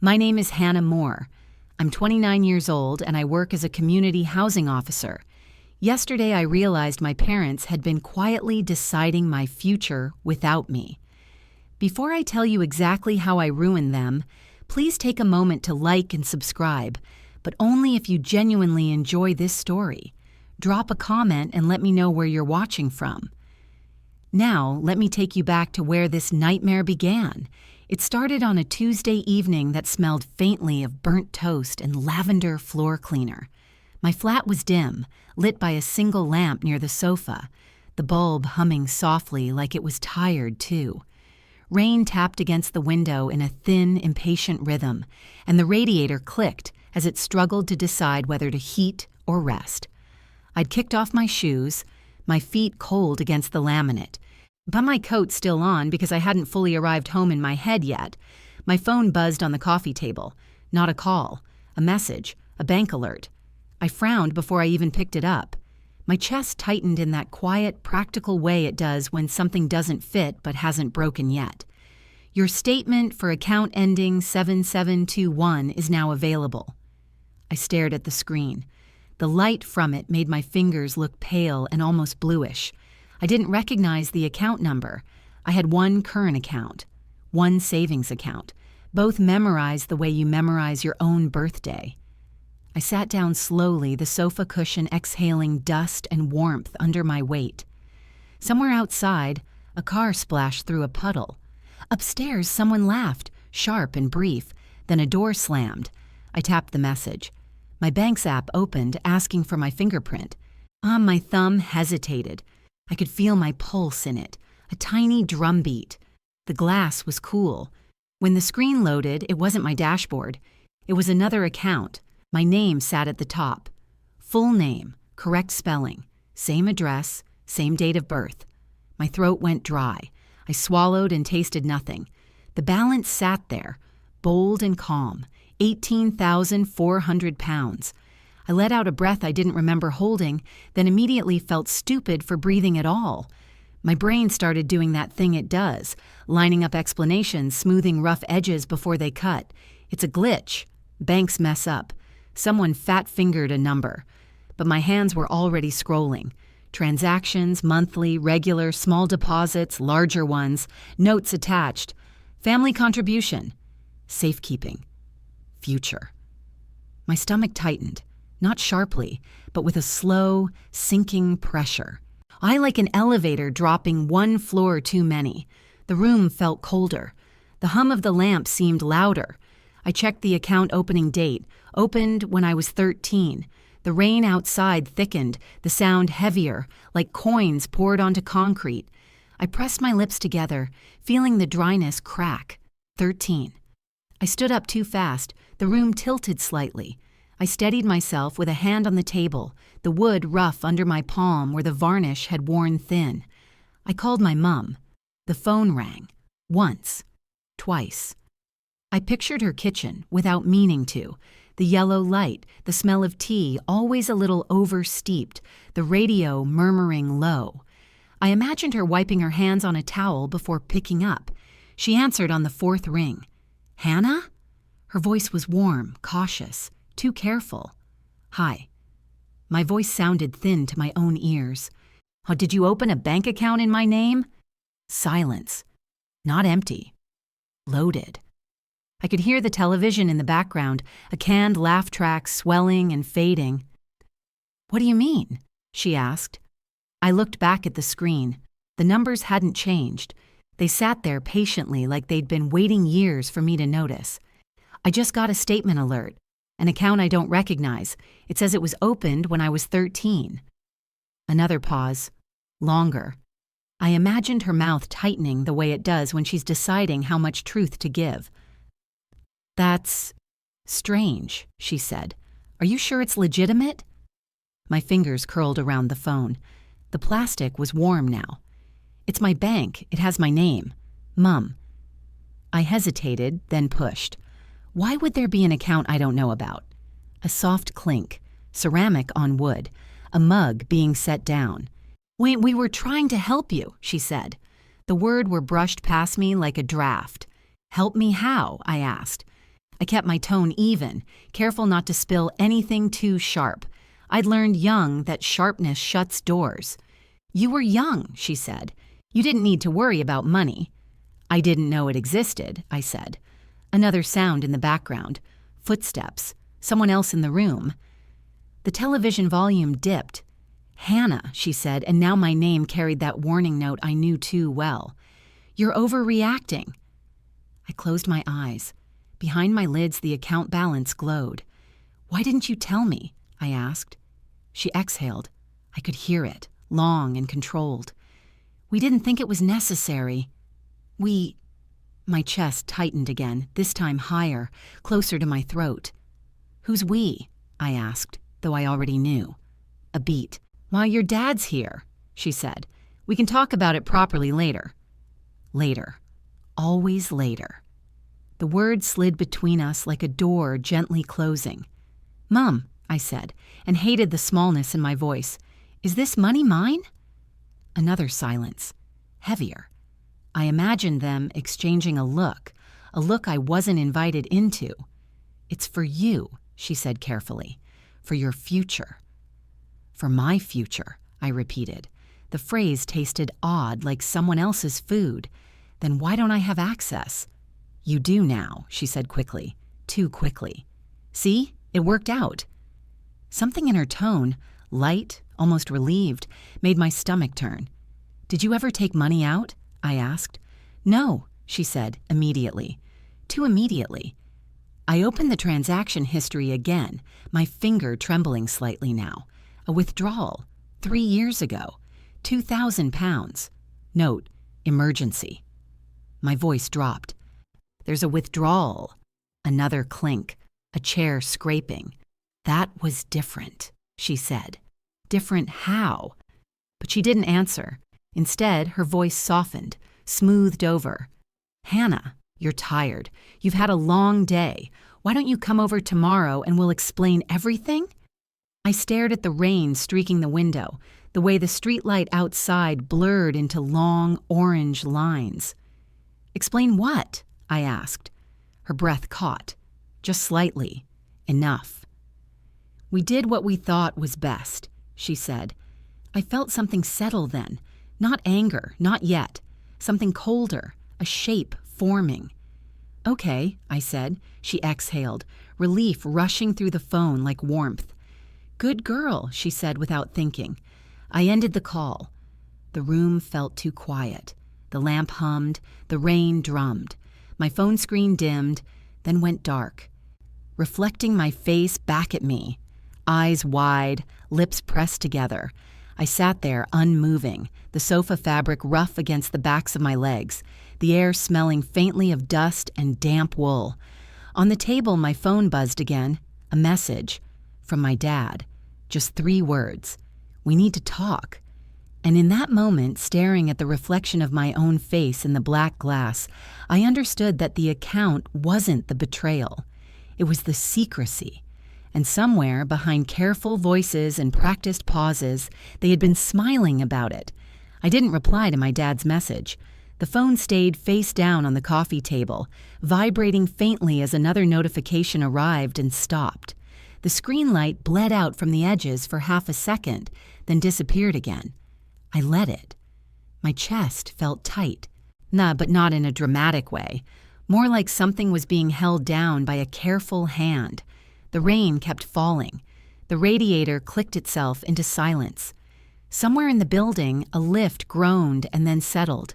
My name is Hannah Moore. I'm 29 years old and I work as a community housing officer. Yesterday I realized my parents had been quietly deciding my future without me. Before I tell you exactly how I ruined them, please take a moment to like and subscribe, but only if you genuinely enjoy this story. Drop a comment and let me know where you're watching from. Now, let me take you back to where this nightmare began. It started on a Tuesday evening that smelled faintly of burnt toast and lavender floor cleaner. My flat was dim, lit by a single lamp near the sofa, the bulb humming softly like it was tired too. Rain tapped against the window in a thin, impatient rhythm, and the radiator clicked as it struggled to decide whether to heat or rest. I'd kicked off my shoes, my feet cold against the laminate, but my coat still on because I hadn't fully arrived home in my head yet. My phone buzzed on the coffee table. Not a call, a message, a bank alert. I frowned before I even picked it up. My chest tightened in that quiet, practical way it does when something doesn't fit but hasn't broken yet. Your statement for account ending 7721 is now available. I stared at the screen. The light from it made my fingers look pale and almost bluish. I didn't recognize the account number. I had one current account, one savings account, both memorized the way you memorize your own birthday. I sat down slowly, the sofa cushion exhaling dust and warmth under my weight. Somewhere outside, a car splashed through a puddle. Upstairs, someone laughed, sharp and brief. Then a door slammed. I tapped the message. My bank's app opened, asking for my fingerprint. My thumb hesitated. I could feel my pulse in it, a tiny drumbeat. The glass was cool. When the screen loaded, it wasn't my dashboard. It was another account. My name sat at the top. Full name, correct spelling, same address, same date of birth. My throat went dry. I swallowed and tasted nothing. The balance sat there, bold and calm, 18,400 pounds. I let out a breath I didn't remember holding, then immediately felt stupid for breathing at all. My brain started doing that thing it does, lining up explanations, smoothing rough edges before they cut. It's a glitch. Banks mess up. Someone fat-fingered a number. But my hands were already scrolling. Transactions, monthly, regular, small deposits, larger ones, notes attached. Family contribution. Safekeeping. Future. My stomach tightened. Not sharply, but with a slow, sinking pressure. Like an elevator dropping one floor too many. The room felt colder. The hum of the lamp seemed louder. I checked the account opening date, opened when I was 13. The rain outside thickened, the sound heavier, like coins poured onto concrete. I pressed my lips together, feeling the dryness crack. 13. I stood up too fast. The room tilted slightly. I steadied myself with a hand on the table, the wood rough under my palm where the varnish had worn thin. I called my mum. The phone rang. Once. Twice. I pictured her kitchen, without meaning to. The yellow light, the smell of tea, always a little over-steeped, the radio murmuring low. I imagined her wiping her hands on a towel before picking up. She answered on the fourth ring. Hannah? Her voice was warm, cautious. Too careful. Hi. My voice sounded thin to my own ears. Oh, did you open a bank account in my name? Silence. Not empty. Loaded. I could hear the television in the background, a canned laugh track swelling and fading. What do you mean? She asked. I looked back at the screen. The numbers hadn't changed. They sat there patiently like they'd been waiting years for me to notice. I just got a statement alert. An account I don't recognize. It says it was opened when I was 13. Another pause. Longer. I imagined her mouth tightening the way it does when she's deciding how much truth to give. That's strange, she said. Are you sure it's legitimate? My fingers curled around the phone. The plastic was warm now. It's my bank. It has my name. Mum. I hesitated, then pushed. Why would there be an account I don't know about? A soft clink, ceramic on wood, a mug being set down. We were trying to help you, she said. The words were brushed past me like a draft. Help me how? I asked. I kept my tone even, careful not to spill anything too sharp. I'd learned young that sharpness shuts doors. "You were young," she said. "You didn't need to worry about money." "I didn't know it existed," I said. Another sound in the background. Footsteps. Someone else in the room. The television volume dipped. "Hannah," she said, and now my name carried that warning note I knew too well. "You're overreacting." I closed my eyes. Behind my lids, the account balance glowed. "Why didn't you tell me?" I asked. She exhaled. I could hear it, long and controlled. "We didn't think it was necessary. My chest tightened again, this time higher, closer to my throat. "Who's we?" I asked, though I already knew. A beat. "Why, your dad's here," she said. "We can talk about it properly later." Later. Always later. The word slid between us like a door gently closing. "Mom," I said, and hated the smallness in my voice. "Is this money mine?" Another silence. Heavier. I imagined them exchanging a look I wasn't invited into. "It's for you," she said carefully. "For your future." "For my future," I repeated. The phrase tasted odd, like someone else's food. "Then why don't I have access?" "You do now," she said quickly. Too quickly. "See? It worked out." Something in her tone, light, almost relieved, made my stomach turn. "Did you ever take money out?" I asked. "No," she said, immediately. Too immediately. I opened the transaction history again, my finger trembling slightly now. A withdrawal. 3 years ago. £2,000. Note, emergency. My voice dropped. "There's a withdrawal." Another clink. A chair scraping. "That was different," she said. "Different how?" But she didn't answer. Instead, her voice softened, smoothed over. "Hannah, you're tired. You've had a long day. Why don't you come over tomorrow and we'll explain everything?" I stared at the rain streaking the window, the way the streetlight outside blurred into long, orange lines. "Explain what?" I asked. Her breath caught. Just slightly. Enough. "We did what we thought was best," she said. I felt something settle then. Not anger, not yet. Something colder, a shape forming. "Okay," I said. She exhaled, relief rushing through the phone like warmth. "Good girl," she said without thinking. I ended the call. The room felt too quiet. The lamp hummed, the rain drummed. My phone screen dimmed, then went dark. Reflecting my face back at me, eyes wide, lips pressed together, I sat there unmoving, the sofa fabric rough against the backs of my legs, the air smelling faintly of dust and damp wool. On the table, my phone buzzed again. A message. From my dad. Just 3 words. "We need to talk." And in that moment, staring at the reflection of my own face in the black glass, I understood that the account wasn't the betrayal. It was the secrecy. And somewhere, behind careful voices and practiced pauses, they had been smiling about it. I didn't reply to my dad's message. The phone stayed face down on the coffee table, vibrating faintly as another notification arrived and stopped. The screen light bled out from the edges for half a second, then disappeared again. I let it. My chest felt tight. But not in a dramatic way. More like something was being held down by a careful hand. The rain kept falling. The radiator clicked itself into silence. Somewhere in the building, a lift groaned and then settled.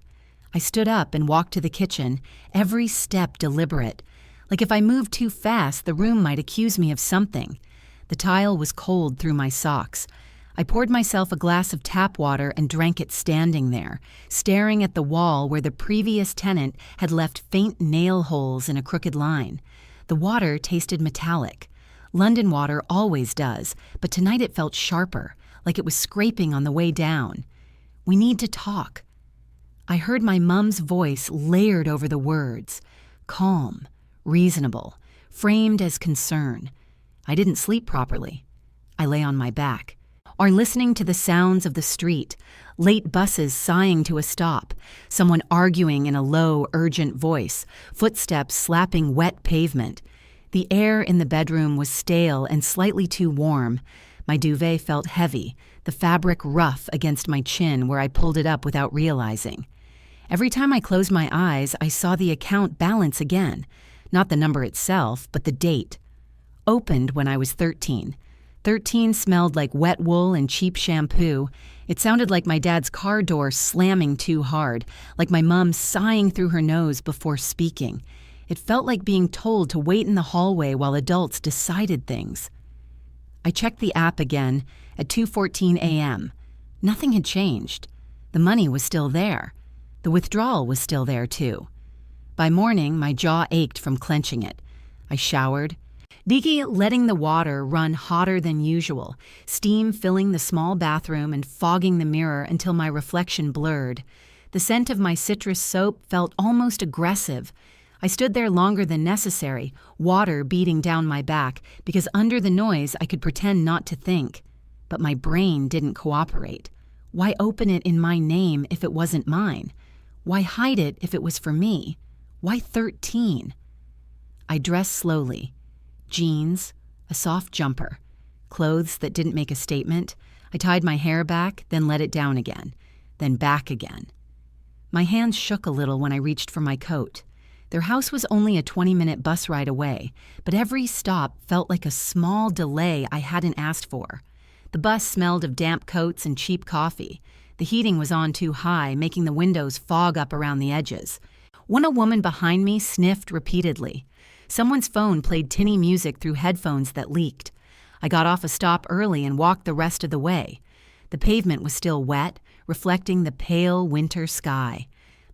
I stood up and walked to the kitchen, every step deliberate. Like if I moved too fast, the room might accuse me of something. The tile was cold through my socks. I poured myself a glass of tap water and drank it standing there, staring at the wall where the previous tenant had left faint nail holes in a crooked line. The water tasted metallic. London water always does, but tonight it felt sharper, like it was scraping on the way down. "We need to talk." I heard my mom's voice layered over the words. Calm, reasonable, framed as concern. I didn't sleep properly. I lay on my back, or listening to the sounds of the street, late buses sighing to a stop, someone arguing in a low, urgent voice, footsteps slapping wet pavement. The air in the bedroom was stale and slightly too warm. My duvet felt heavy, the fabric rough against my chin where I pulled it up without realizing. Every time I closed my eyes, I saw the account balance again. Not the number itself, but the date. Opened when I was 13. 13 smelled like wet wool and cheap shampoo. It sounded like my dad's car door slamming too hard, like my mom sighing through her nose before speaking. It felt like being told to wait in the hallway while adults decided things. I checked the app again at 2:14 a.m. Nothing had changed. The money was still there. The withdrawal was still there, too. By morning, my jaw ached from clenching it. I showered, letting the water run hotter than usual, steam filling the small bathroom and fogging the mirror until my reflection blurred. The scent of my citrus soap felt almost aggressive. I stood there longer than necessary, water beating down my back, because under the noise I could pretend not to think. But my brain didn't cooperate. Why open it in my name if it wasn't mine? Why hide it if it was for me? Why 13? I dressed slowly. Jeans, a soft jumper, clothes that didn't make a statement. I tied my hair back, then let it down again, then back again. My hands shook a little when I reached for my coat. Their house was only a 20-minute bus ride away, but every stop felt like a small delay I hadn't asked for. The bus smelled of damp coats and cheap coffee. The heating was on too high, making the windows fog up around the edges. A woman behind me sniffed repeatedly. Someone's phone played tinny music through headphones that leaked. I got off a stop early and walked the rest of the way. The pavement was still wet, reflecting the pale winter sky.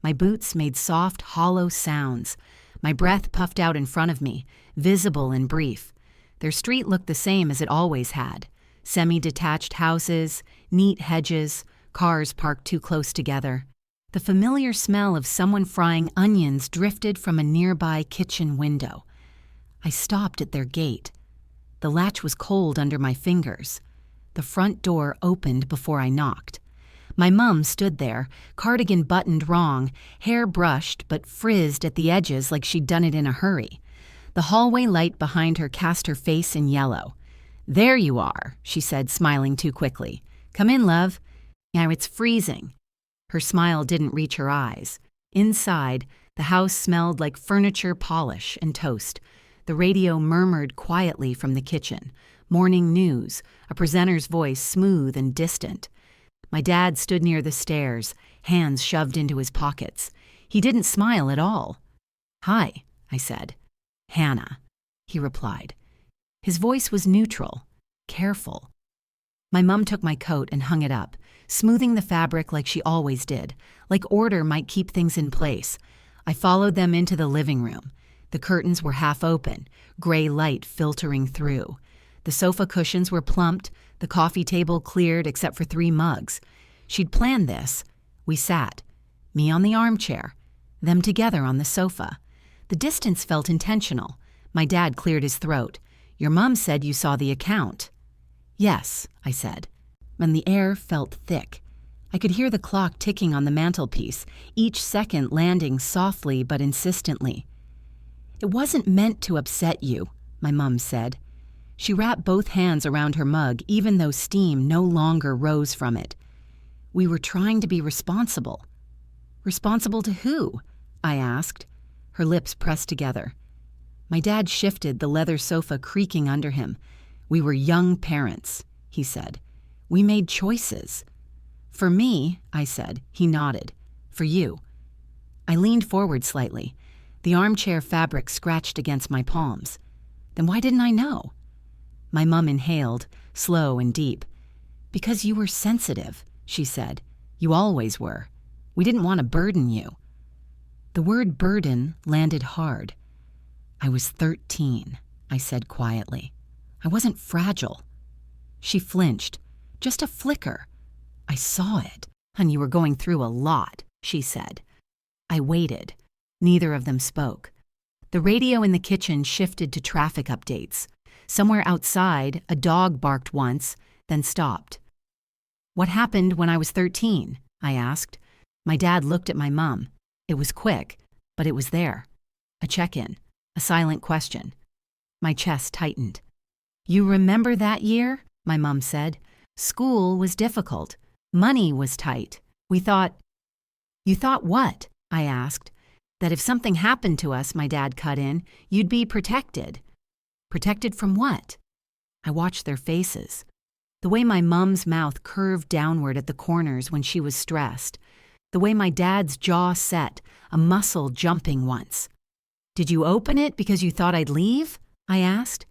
My boots made soft, hollow sounds. My breath puffed out in front of me, visible and brief. Their street looked the same as it always had. Semi-detached houses, neat hedges, cars parked too close together. The familiar smell of someone frying onions drifted from a nearby kitchen window. I stopped at their gate. The latch was cold under my fingers. The front door opened before I knocked. My mum stood there, cardigan buttoned wrong, hair brushed but frizzed at the edges like she'd done it in a hurry. The hallway light behind her cast her face in yellow. "There you are," she said, smiling too quickly. "Come in, love." "Now it's freezing." Her smile didn't reach her eyes. Inside, the house smelled like furniture polish and toast. The radio murmured quietly from the kitchen. Morning news, a presenter's voice smooth and distant. My dad stood near the stairs, hands shoved into his pockets. He didn't smile at all. "Hi," I said. "Hannah," he replied. His voice was neutral, careful. My mum took my coat and hung it up, smoothing the fabric like she always did, like order might keep things in place. I followed them into the living room. The curtains were half open, gray light filtering through. The sofa cushions were plumped, the coffee table cleared except for 3 mugs. She'd planned this. We sat, me on the armchair, them together on the sofa. The distance felt intentional. My dad cleared his throat. "Your mum said you saw the account." "Yes," I said, and the air felt thick. I could hear the clock ticking on the mantelpiece, each second landing softly but insistently. "It wasn't meant to upset you," my mum said. She wrapped both hands around her mug, even though steam no longer rose from it. "We were trying to be responsible." "Responsible to who?" I asked. Her lips pressed together. My dad shifted, the leather sofa creaking under him. "We were young parents," he said. "We made choices." "For me," I said. He nodded. "For you." I leaned forward slightly. The armchair fabric scratched against my palms. Then why didn't I know? My mum inhaled, slow and deep. "Because you were sensitive," she said. "You always were. We didn't want to burden you." The word burden landed hard. "I was 13, I said quietly. "I wasn't fragile." She flinched. "Just a flicker." "I saw it, and you were going through a lot," she said. I waited. Neither of them spoke. The radio in the kitchen shifted to traffic updates. Somewhere outside, a dog barked once, then stopped. "What happened when I was 13? I asked. My dad looked at my mum. It was quick, but it was there. A check-in, a silent question. My chest tightened. "You remember that year?" my mom said. "School was difficult. Money was tight. We thought—" "You thought what?" I asked. "That if something happened to us," my dad cut in, "you'd be protected." "Protected from what?" I watched their faces. The way my mom's mouth curved downward at the corners when she was stressed. The way my dad's jaw set, a muscle jumping once. "Did you open it because you thought I'd leave?" I asked.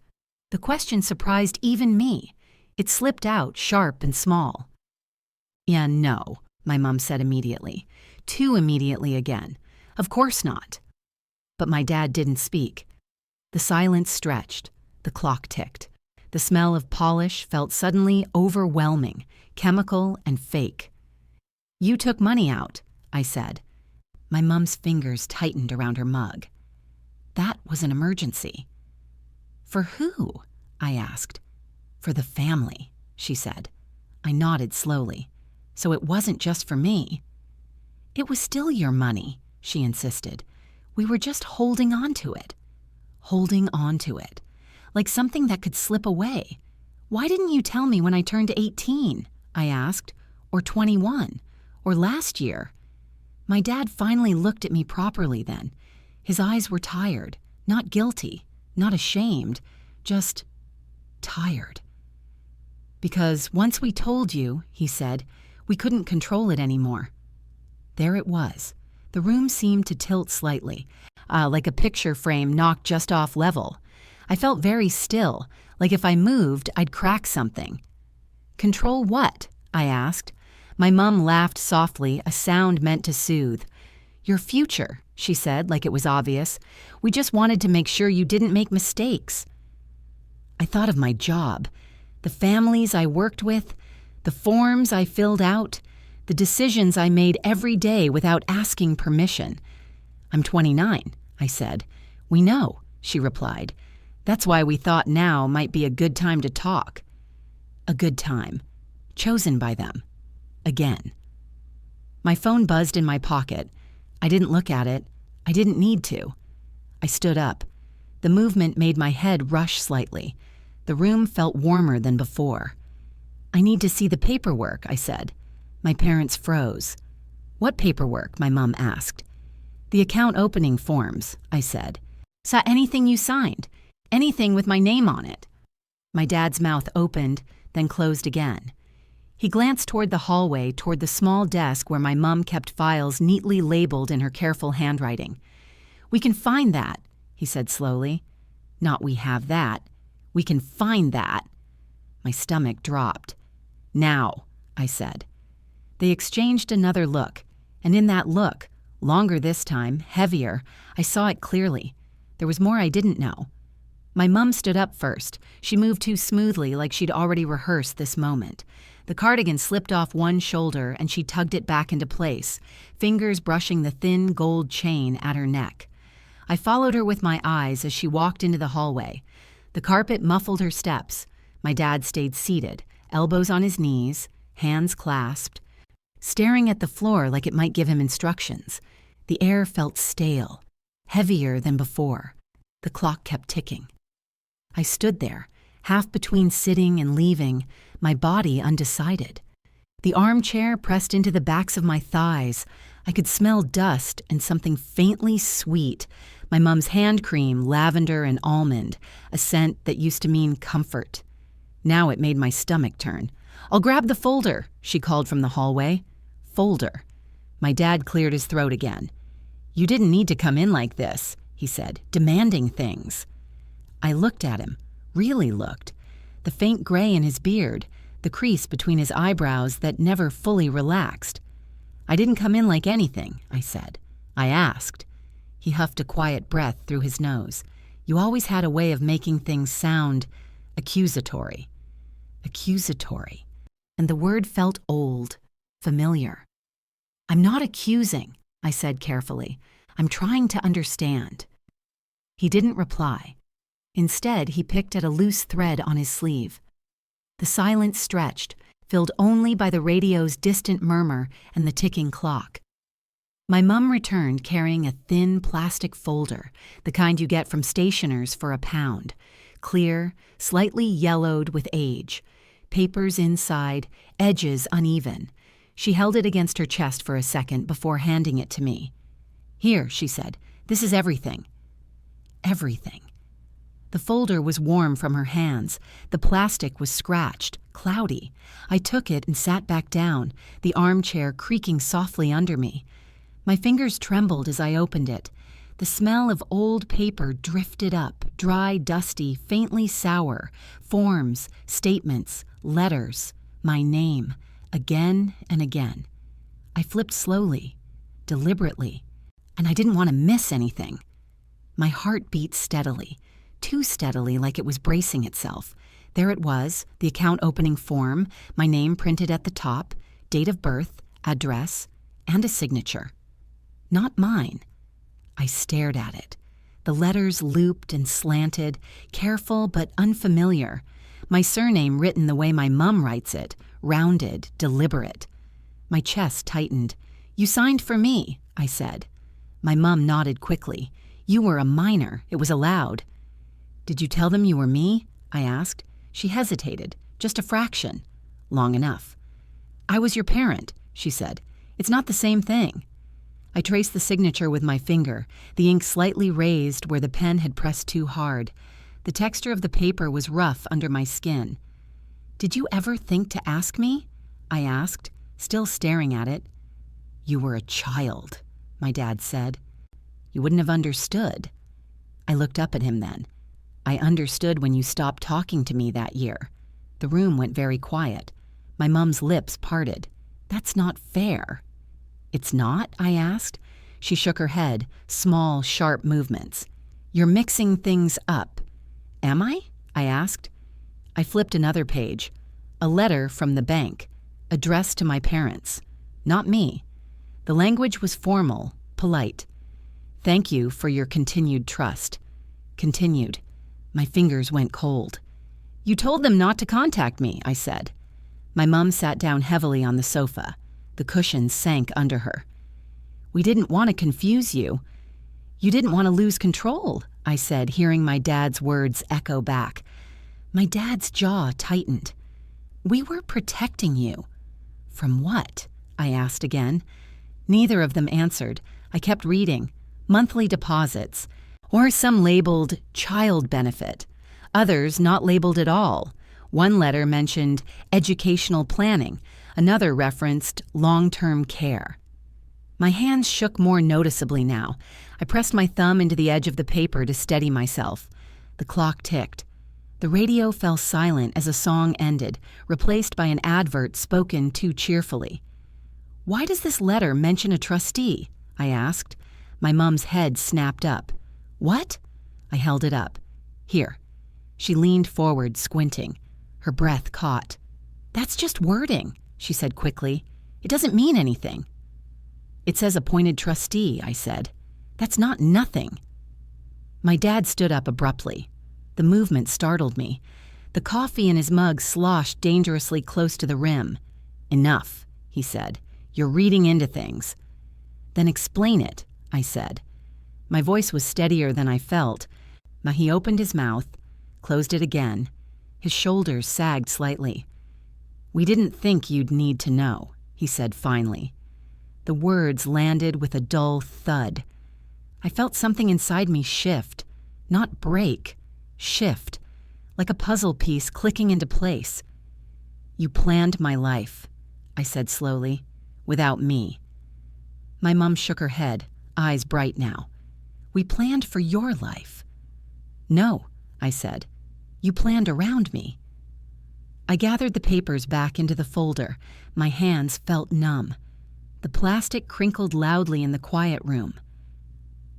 The question surprised even me. It slipped out, sharp and small. "Yeah, no," my mom said immediately. Too immediately again. "Of course not." But my dad didn't speak. The silence stretched. The clock ticked. The smell of polish felt suddenly overwhelming, chemical and fake. "You took money out," I said. My mom's fingers tightened around her mug. "That was an emergency." "For who?" I asked. "For the family," she said. I nodded slowly. "So it wasn't just for me." "It was still your money," she insisted. "We were just holding on to it." Holding on to it. Like something that could slip away. "Why didn't you tell me when I turned 18? I asked. "Or 21? Or last year?" My dad finally looked at me properly then. His eyes were tired, not guilty, not ashamed, just tired. "Because once we told you," he said, "we couldn't control it anymore." There it was. The room seemed to tilt slightly, like a picture frame knocked just off level. I felt very still, like if I moved, I'd crack something. "Control what?" I asked. My mom laughed softly, a sound meant to soothe. "Your future," she said, like it was obvious. "We just wanted to make sure you didn't make mistakes." I thought of my job, the families I worked with, the forms I filled out, the decisions I made every day without asking permission. "I'm 29, I said. "We know," she replied. "That's why we thought now might be a good time to talk." A good time. Chosen by them. Again. My phone buzzed in my pocket. I didn't look at it. I didn't need to. I stood up. The movement made my head rush slightly. The room felt warmer than before. "I need to see the paperwork," I said. My parents froze. "What paperwork?" my mom asked. "The account opening forms," I said. "Saw anything you signed. Anything with my name on it." My dad's mouth opened, then closed again. He glanced toward the hallway, toward the small desk where my mom kept files neatly labeled in her careful handwriting. "We can find that," he said slowly. "Not we have that. We can find that." My stomach dropped. "Now," I said. They exchanged another look, and in that look, longer this time, heavier, I saw it clearly. There was more I didn't know. My mom stood up first. She moved too smoothly, like she'd already rehearsed this moment. The cardigan slipped off one shoulder and she tugged it back into place, fingers brushing the thin gold chain at her neck. I followed her with my eyes as she walked into the hallway. The carpet muffled her steps. My dad stayed seated, elbows on his knees, hands clasped, staring at the floor like it might give him instructions. The air felt stale, heavier than before. The clock kept ticking. I stood there, half between sitting and leaving, my body undecided. The armchair pressed into the backs of my thighs. I could smell dust and something faintly sweet, my mom's hand cream, lavender and almond, a scent that used to mean comfort. Now it made my stomach turn. "I'll grab the folder," she called from the hallway. Folder. My dad cleared his throat again. "You didn't need to come in like this," he said, "demanding things." I looked at him, really looked. The faint gray in his beard, the crease between his eyebrows that never fully relaxed. "I didn't come in like anything," I said. "I asked." He huffed a quiet breath through his nose. "You always had a way of making things sound accusatory." Accusatory. And the word felt old, familiar. "I'm not accusing," I said carefully. "I'm trying to understand." He didn't reply. Instead, he picked at a loose thread on his sleeve. The silence stretched, filled only by the radio's distant murmur and the ticking clock. My mum returned carrying a thin plastic folder, the kind you get from stationers for £1. Clear, slightly yellowed with age. Papers inside, edges uneven. She held it against her chest for a second before handing it to me. "Here," she said, "this is everything." Everything. The folder was warm from her hands. The plastic was scratched, cloudy. I took it and sat back down, the armchair creaking softly under me. My fingers trembled as I opened it. The smell of old paper drifted up, dry, dusty, faintly sour. Forms, statements, letters, my name, again and again. I flipped slowly, deliberately, and I didn't want to miss anything. My heart beat steadily, too steadily, like it was bracing itself. There it was, the account opening form, my name printed at the top, date of birth, address, and a signature. Not mine. I stared at it. The letters looped and slanted, careful but unfamiliar. My surname written the way my mum writes it, rounded, deliberate. My chest tightened. "You signed for me," I said. My mum nodded quickly. "You were a minor. It was allowed." "Did you tell them you were me?" I asked. She hesitated. "Just a fraction." "Long enough." "I was your parent," she said. "It's not the same thing." I traced the signature with my finger, the ink slightly raised where the pen had pressed too hard. The texture of the paper was rough under my skin. "Did you ever think to ask me?" I asked, still staring at it. "You were a child," my dad said. "You wouldn't have understood." I looked up at him then. "I understood when you stopped talking to me that year." The room went very quiet. My mum's lips parted. "That's not fair." "It's not?" I asked. She shook her head, small, sharp movements. "You're mixing things up." "Am I?" I asked. I flipped another page. A letter from the bank, addressed to my parents. Not me. The language was formal, polite. "Thank you for your continued trust." Continued. My fingers went cold. "You told them not to contact me," I said. My mum sat down heavily on the sofa. The cushions sank under her. "We didn't want to confuse you." "You didn't want to lose control," I said, hearing my dad's words echo back. My dad's jaw tightened. "We were protecting you." "From what?" I asked again. Neither of them answered. I kept reading. Monthly deposits, or some labeled child benefit. Others not labeled at all. One letter mentioned educational planning. Another referenced long-term care. My hands shook more noticeably now. I pressed my thumb into the edge of the paper to steady myself. The clock ticked. The radio fell silent as a song ended, replaced by an advert spoken too cheerfully. "Why does this letter mention a trustee?" I asked. My mum's head snapped up. "What?" I held it up. "Here." She leaned forward, squinting. Her breath caught. "That's just wording," she said quickly. "It doesn't mean anything." "It says appointed trustee," I said. "That's not nothing." My dad stood up abruptly. The movement startled me. The coffee in his mug sloshed dangerously close to the rim. "Enough," he said. "You're reading into things." "Then explain it," I said. My voice was steadier than I felt. He opened his mouth, closed it again. His shoulders sagged slightly. "We didn't think you'd need to know," he said finally. The words landed with a dull thud. I felt something inside me shift, not break, shift, like a puzzle piece clicking into place. "You planned my life," I said slowly, "without me." My mum shook her head, eyes bright now. "We planned for your life." "No," I said. "You planned around me." I gathered the papers back into the folder. My hands felt numb. The plastic crinkled loudly in the quiet room.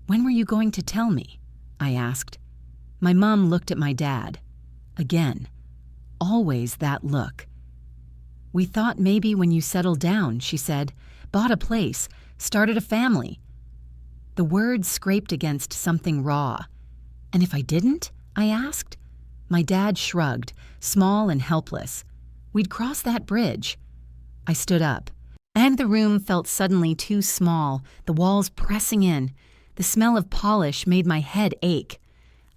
"When were you going to tell me?" I asked. My mum looked at my dad. Again. Always that look. "We thought maybe when you settled down," she said. "Bought a place, started a family." The words scraped against something raw. "And if I didn't?" I asked. My dad shrugged, small and helpless. "We'd cross that bridge." I stood up. And the room felt suddenly too small, the walls pressing in. The smell of polish made my head ache.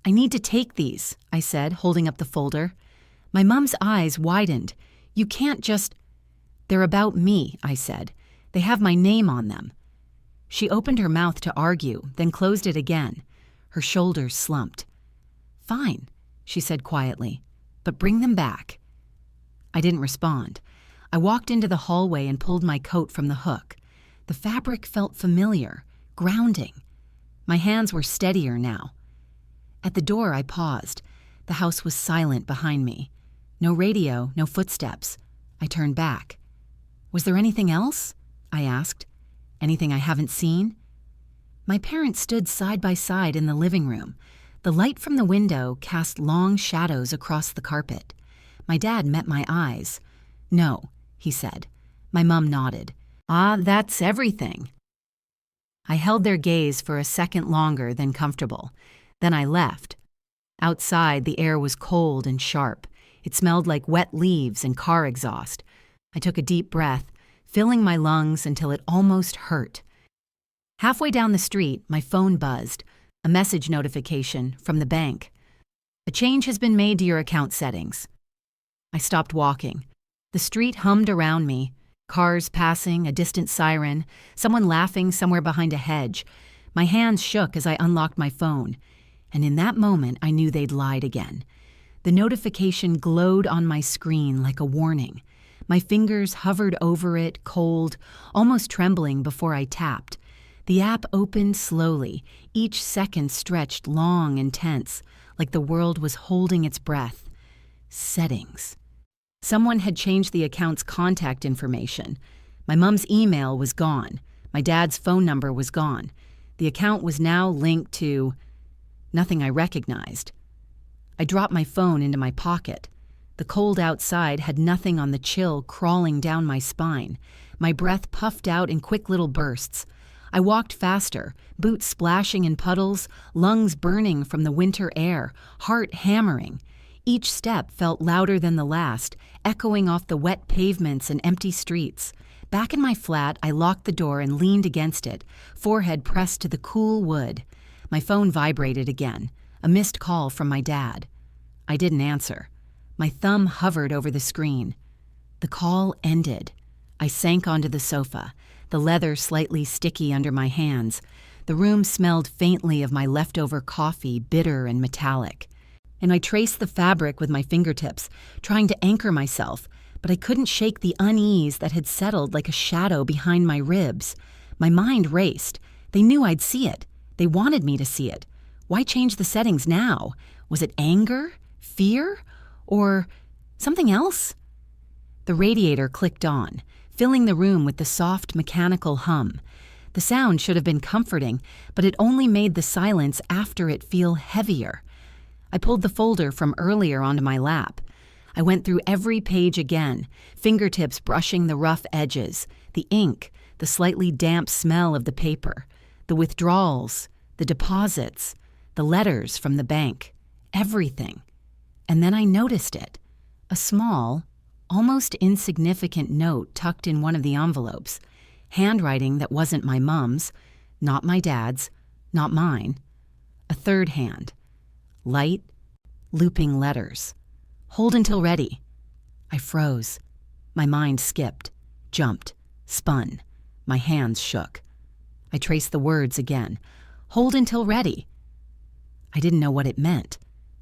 "I need to take these," I said, holding up the folder. My mom's eyes widened. "You can't just—" "They're about me," I said. "They have my name on them." She opened her mouth to argue, then closed it again. Her shoulders slumped. "Fine," she said quietly, "but bring them back." I didn't respond. I walked into the hallway and pulled my coat from the hook. The fabric felt familiar, grounding. My hands were steadier now. At the door, I paused. The house was silent behind me. No radio, no footsteps. I turned back. "Was there anything else?" I asked. "Anything I haven't seen?" My parents stood side by side in the living room. The light from the window cast long shadows across the carpet. My dad met my eyes. "No," he said. My mom nodded. "Ah, that's everything." I held their gaze for a second longer than comfortable. Then I left. Outside, the air was cold and sharp. It smelled like wet leaves and car exhaust. I took a deep breath, filling my lungs until it almost hurt. Halfway down the street, my phone buzzed, a message notification from the bank. "A change has been made to your account settings." I stopped walking. The street hummed around me. Cars passing, a distant siren, someone laughing somewhere behind a hedge. My hands shook as I unlocked my phone. And in that moment, I knew they'd lied again. The notification glowed on my screen like a warning. My fingers hovered over it, cold, almost trembling before I tapped. The app opened slowly, each second stretched long and tense, like the world was holding its breath. Settings. Someone had changed the account's contact information. My mom's email was gone. My dad's phone number was gone. The account was now linked to nothing I recognized. I dropped my phone into my pocket. The cold outside had nothing on the chill crawling down my spine. My breath puffed out in quick little bursts. I walked faster, boots splashing in puddles, lungs burning from the winter air, heart hammering. Each step felt louder than the last, echoing off the wet pavements and empty streets. Back in my flat, I locked the door and leaned against it, forehead pressed to the cool wood. My phone vibrated again, a missed call from my dad. I didn't answer. My thumb hovered over the screen. The call ended. I sank onto the sofa, the leather slightly sticky under my hands. The room smelled faintly of my leftover coffee, bitter and metallic. And I traced the fabric with my fingertips, trying to anchor myself, but I couldn't shake the unease that had settled like a shadow behind my ribs. My mind raced. They knew I'd see it. They wanted me to see it. Why change the settings now? Was it anger? Fear? Or something else? The radiator clicked on, filling the room with the soft mechanical hum. The sound should have been comforting, but it only made the silence after it feel heavier. I pulled the folder from earlier onto my lap. I went through every page again, fingertips brushing the rough edges, the ink, the slightly damp smell of the paper, the withdrawals, the deposits, the letters from the bank, everything. And then I noticed it, a small, almost insignificant note tucked in one of the envelopes, handwriting that wasn't my mom's, not my dad's, not mine. A third hand. Light, looping letters. "Hold until ready." I froze. My mind skipped, jumped, spun. My hands shook. I traced the words again. "Hold until ready." I didn't know what it meant.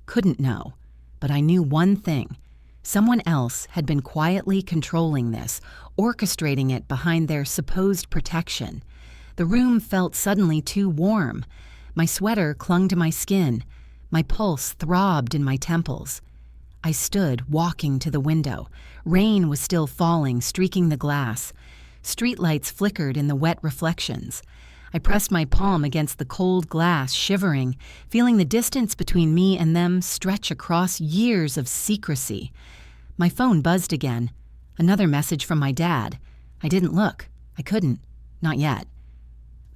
Couldn't know. But I knew one thing. Someone else had been quietly controlling this, orchestrating it behind their supposed protection. The room felt suddenly too warm. My sweater clung to my skin. My pulse throbbed in my temples. I stood, walking to the window. Rain was still falling, streaking the glass. Streetlights flickered in the wet reflections. I pressed my palm against the cold glass, shivering, feeling the distance between me and them stretch across years of secrecy. My phone buzzed again. Another message from my dad. I didn't look. I couldn't. Not yet.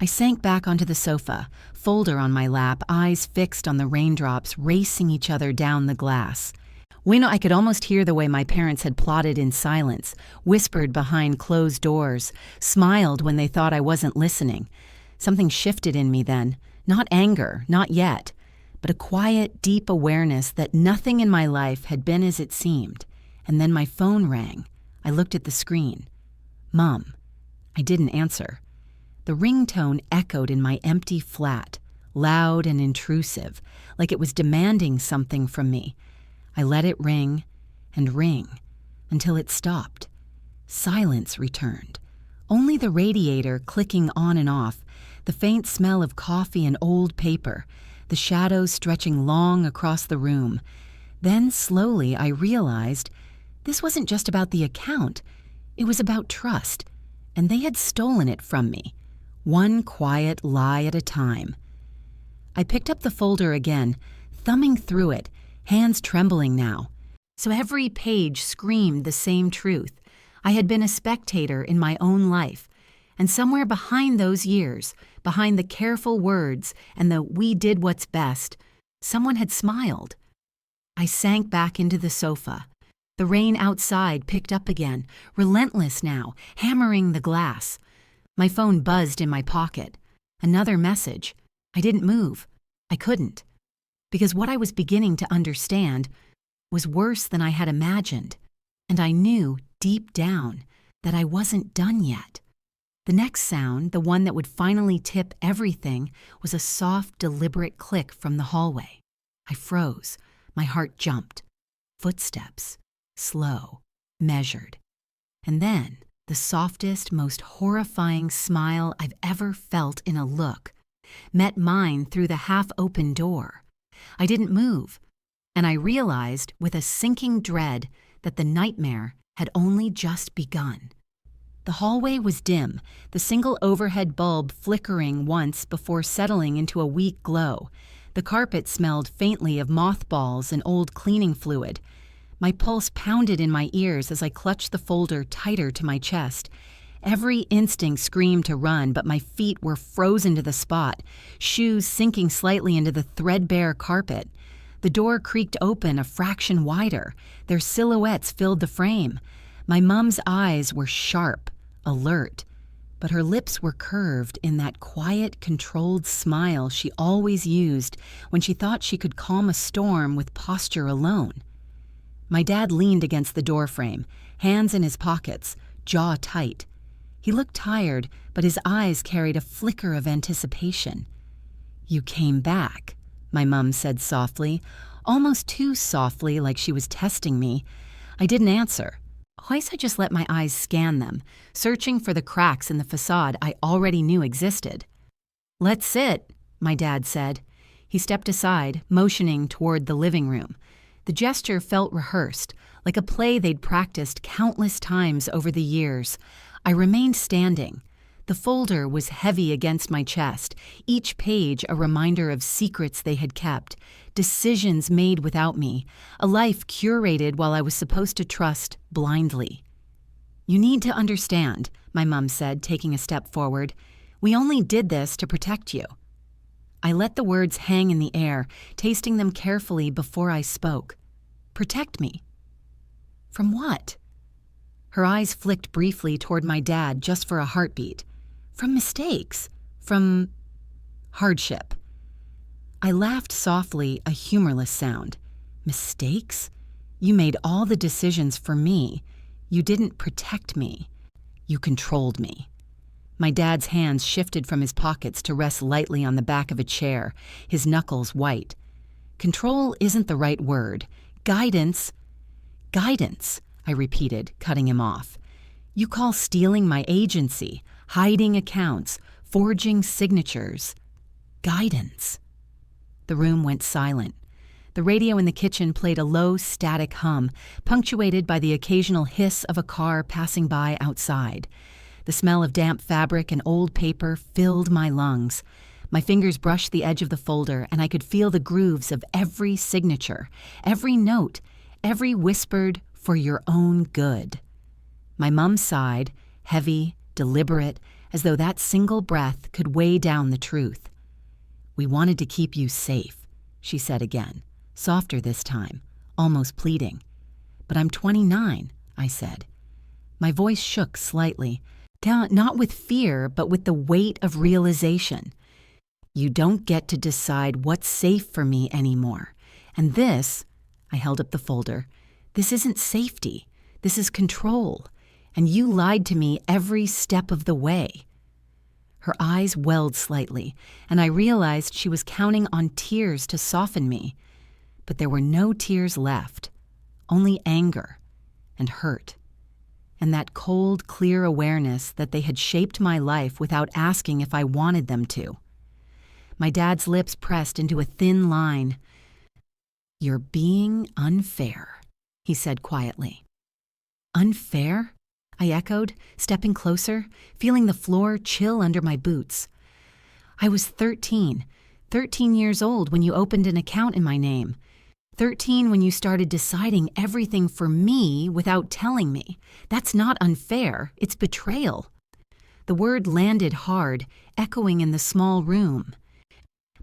I sank back onto the sofa, folder on my lap, eyes fixed on the raindrops racing each other down the glass. I could almost hear the way my parents had plotted in silence, whispered behind closed doors, smiled when they thought I wasn't listening. Something shifted in me then. Not anger, not yet, but a quiet, deep awareness that nothing in my life had been as it seemed. And then my phone rang. I looked at the screen. Mom. I didn't answer. The ringtone echoed in my empty flat, loud and intrusive, like it was demanding something from me. I let it ring and ring until it stopped. Silence returned. Only the radiator clicking on and off, the faint smell of coffee and old paper, the shadows stretching long across the room. Then, slowly, I realized this wasn't just about the account. It was about trust, and they had stolen it from me, one quiet lie at a time. I picked up the folder again, thumbing through it, hands trembling now. So every page screamed the same truth. I had been a spectator in my own life, and somewhere behind those years, behind the careful words and the "we did what's best," someone had smiled. I sank back into the sofa. The rain outside picked up again, relentless now, hammering the glass. My phone buzzed in my pocket. Another message. I didn't move. I couldn't. Because what I was beginning to understand was worse than I had imagined, and I knew deep down that I wasn't done yet. The next sound, the one that would finally tip everything, was a soft, deliberate click from the hallway. I froze. My heart jumped. Footsteps. Slow. Measured. And then, the softest, most horrifying smile I've ever felt in a look met mine through the half-open door. I didn't move, and I realized with a sinking dread that the nightmare had only just begun. The hallway was dim, the single overhead bulb flickering once before settling into a weak glow. The carpet smelled faintly of mothballs and old cleaning fluid. My pulse pounded in my ears as I clutched the folder tighter to my chest. Every instinct screamed to run, but my feet were frozen to the spot, shoes sinking slightly into the threadbare carpet. The door creaked open a fraction wider. Their silhouettes filled the frame. My mom's eyes were sharp, alert, but her lips were curved in that quiet, controlled smile she always used when she thought she could calm a storm with posture alone. My dad leaned against the doorframe, hands in his pockets, jaw tight. He looked tired, but his eyes carried a flicker of anticipation. "You came back," my mom said softly, almost too softly, like she was testing me. I didn't answer. Twice I just let my eyes scan them, searching for the cracks in the facade I already knew existed. "Let's sit," my dad said. He stepped aside, motioning toward the living room. The gesture felt rehearsed, like a play they'd practiced countless times over the years. I remained standing. The folder was heavy against my chest, each page a reminder of secrets they had kept, decisions made without me, a life curated while I was supposed to trust blindly. "You need to understand," my mom said, taking a step forward. "We only did this to protect you." I let the words hang in the air, tasting them carefully before I spoke. "Protect me? From what?" Her eyes flicked briefly toward my dad just for a heartbeat. "From mistakes. From hardship." I laughed softly, a humorless sound. "Mistakes? You made all the decisions for me. You didn't protect me. You controlled me." My dad's hands shifted from his pockets to rest lightly on the back of a chair, his knuckles white. "Control isn't the right word. Guidance." "Guidance," I repeated, cutting him off. "You call stealing my agency, hiding accounts, forging signatures, guidance." The room went silent. The radio in the kitchen played a low, static hum, punctuated by the occasional hiss of a car passing by outside. The smell of damp fabric and old paper filled my lungs. My fingers brushed the edge of the folder, and I could feel the grooves of every signature, every note, every whispered, "for your own good." My mum sighed, heavy, deliberate, as though that single breath could weigh down the truth. "We wanted to keep you safe," she said again, softer this time, almost pleading. "But I'm 29, I said. My voice shook slightly, not with fear, but with the weight of realization. "You don't get to decide what's safe for me anymore. And this," I held up the folder, "this isn't safety. This is control. And you lied to me every step of the way." Her eyes welled slightly, and I realized she was counting on tears to soften me. But there were no tears left, only anger and hurt, and that cold, clear awareness that they had shaped my life without asking if I wanted them to. My dad's lips pressed into a thin line. "You're being unfair," he said quietly. "Unfair?" I echoed, stepping closer, feeling the floor chill under my boots. "I was 13 years old when you opened an account in my name. 13 when you started deciding everything for me without telling me. That's not unfair, it's betrayal." The word landed hard, echoing in the small room.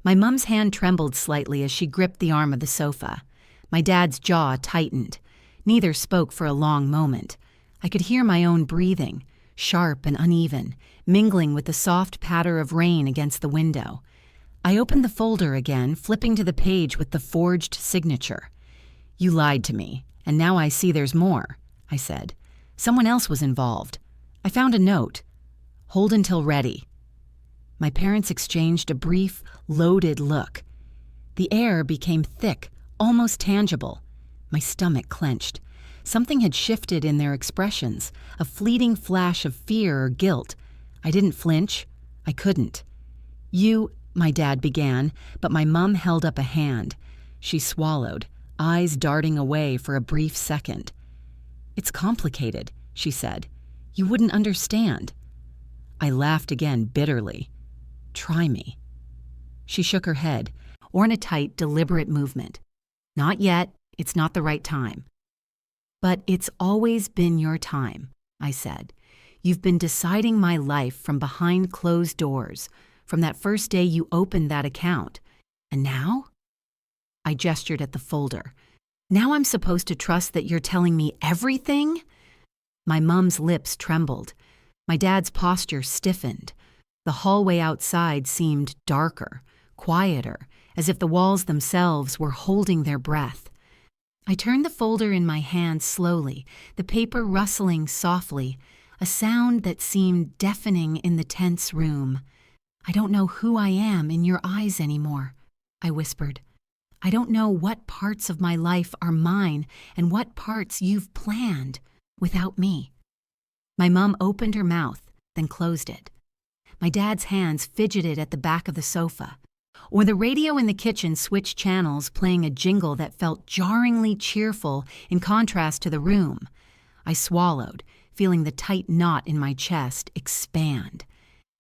My mom's hand trembled slightly as she gripped the arm of the sofa. My dad's jaw tightened. Neither spoke for a long moment. I could hear my own breathing, sharp and uneven, mingling with the soft patter of rain against the window. I opened the folder again, flipping to the page with the forged signature. "You lied to me, and now I see there's more," I said. "Someone else was involved. I found a note. Hold until ready." My parents exchanged a brief, loaded look. The air became thick, almost tangible. My stomach clenched. Something had shifted in their expressions, a fleeting flash of fear or guilt. I didn't flinch. I couldn't. My dad began, but my mom held up a hand. She swallowed, eyes darting away for a brief second. "It's complicated," she said. "You wouldn't understand." I laughed again bitterly. "Try me." She shook her head, or in a tight, deliberate movement. "Not yet. It's not the right time." "But it's always been your time," I said. "You've been deciding my life from behind closed doors, from that first day you opened that account. And now?" I gestured at the folder. "Now I'm supposed to trust that you're telling me everything?" My mom's lips trembled. My dad's posture stiffened. The hallway outside seemed darker, quieter, as if the walls themselves were holding their breath. I turned the folder in my hand slowly, the paper rustling softly, a sound that seemed deafening in the tense room. "I don't know who I am in your eyes anymore," I whispered. "I don't know what parts of my life are mine and what parts you've planned without me." My mom opened her mouth, then closed it. My dad's hands fidgeted at the back of the sofa, or the radio in the kitchen switched channels, playing a jingle that felt jarringly cheerful in contrast to the room. I swallowed, feeling the tight knot in my chest expand.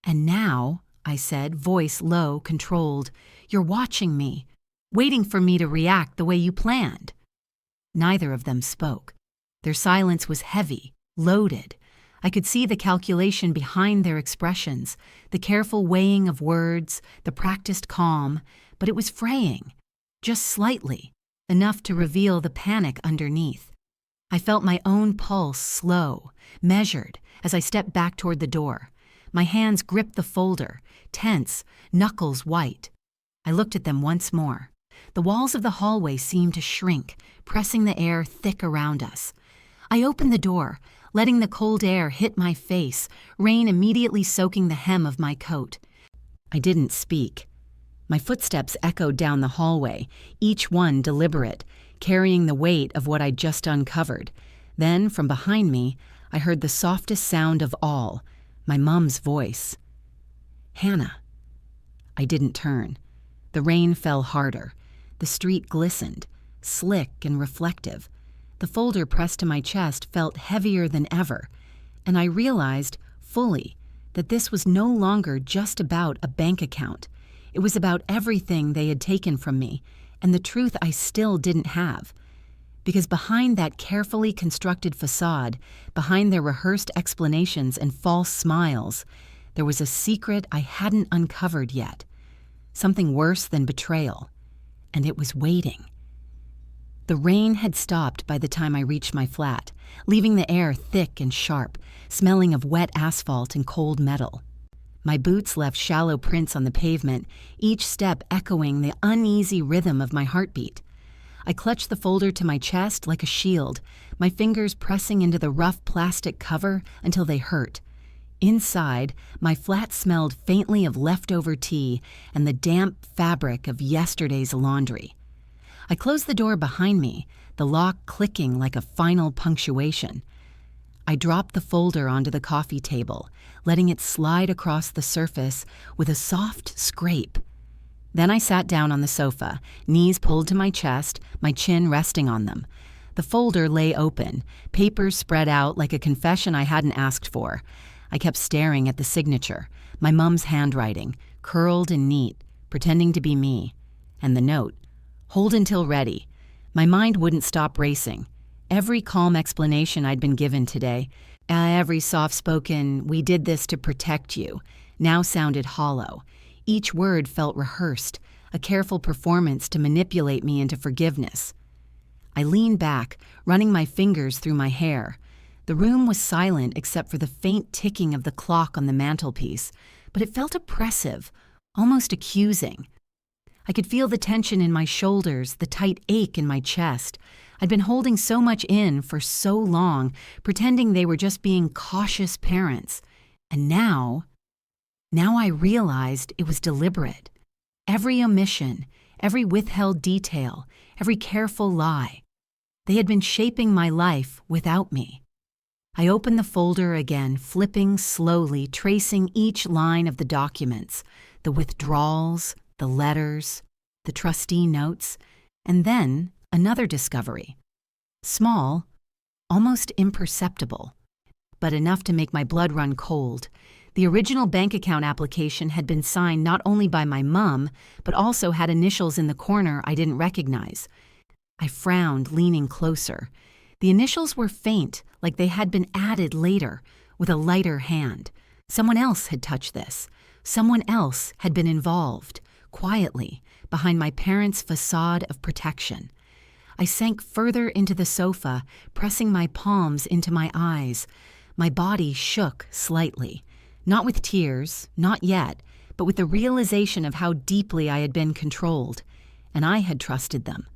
"And now," I said, voice low, controlled, "you're watching me, waiting for me to react the way you planned." Neither of them spoke. Their silence was heavy, loaded. I could see the calculation behind their expressions, the careful weighing of words, the practiced calm, but it was fraying, just slightly, enough to reveal the panic underneath. I felt my own pulse slow, measured, as I stepped back toward the door. My hands gripped the folder, tense, knuckles white. I looked at them once more. The walls of the hallway seemed to shrink, pressing the air thick around us. I opened the door, letting the cold air hit my face, rain immediately soaking the hem of my coat. I didn't speak. My footsteps echoed down the hallway, each one deliberate, carrying the weight of what I'd just uncovered. Then, from behind me, I heard the softest sound of all, my mom's voice. "Hannah." I didn't turn. The rain fell harder. The street glistened, slick and reflective. The folder pressed to my chest felt heavier than ever, and I realized, fully, that this was no longer just about a bank account. It was about everything they had taken from me, and the truth I still didn't have. Because behind that carefully constructed facade, behind their rehearsed explanations and false smiles, there was a secret I hadn't uncovered yet. Something worse than betrayal. And it was waiting. The rain had stopped by the time I reached my flat, leaving the air thick and sharp, smelling of wet asphalt and cold metal. My boots left shallow prints on the pavement, each step echoing the uneasy rhythm of my heartbeat. I clutched the folder to my chest like a shield, my fingers pressing into the rough plastic cover until they hurt. Inside, my flat smelled faintly of leftover tea and the damp fabric of yesterday's laundry. I closed the door behind me, the lock clicking like a final punctuation. I dropped the folder onto the coffee table, letting it slide across the surface with a soft scrape. Then I sat down on the sofa, knees pulled to my chest, my chin resting on them. The folder lay open, papers spread out like a confession I hadn't asked for. I kept staring at the signature, my mom's handwriting, curled and neat, pretending to be me. And the note, "Hold until ready." My mind wouldn't stop racing. Every calm explanation I'd been given today, every soft-spoken, "we did this to protect you," now sounded hollow. Each word felt rehearsed, a careful performance to manipulate me into forgiveness. I leaned back, running my fingers through my hair. The room was silent except for the faint ticking of the clock on the mantelpiece, but it felt oppressive, almost accusing. I could feel the tension in my shoulders, the tight ache in my chest. I'd been holding so much in for so long, pretending they were just being cautious parents. And now I realized it was deliberate. Every omission, every withheld detail, every careful lie. They had been shaping my life without me. I opened the folder again, flipping slowly, tracing each line of the documents, the withdrawals, the letters, the trustee notes, and then another discovery. Small, almost imperceptible, but enough to make my blood run cold. The original bank account application had been signed not only by my mom, but also had initials in the corner I didn't recognize. I frowned, leaning closer. The initials were faint, like they had been added later, with a lighter hand. Someone else had touched this. Someone else had been involved, quietly, behind my parents' facade of protection. I sank further into the sofa, pressing my palms into my eyes. My body shook slightly. Not with tears, not yet, but with the realization of how deeply I had been controlled, and I had trusted them.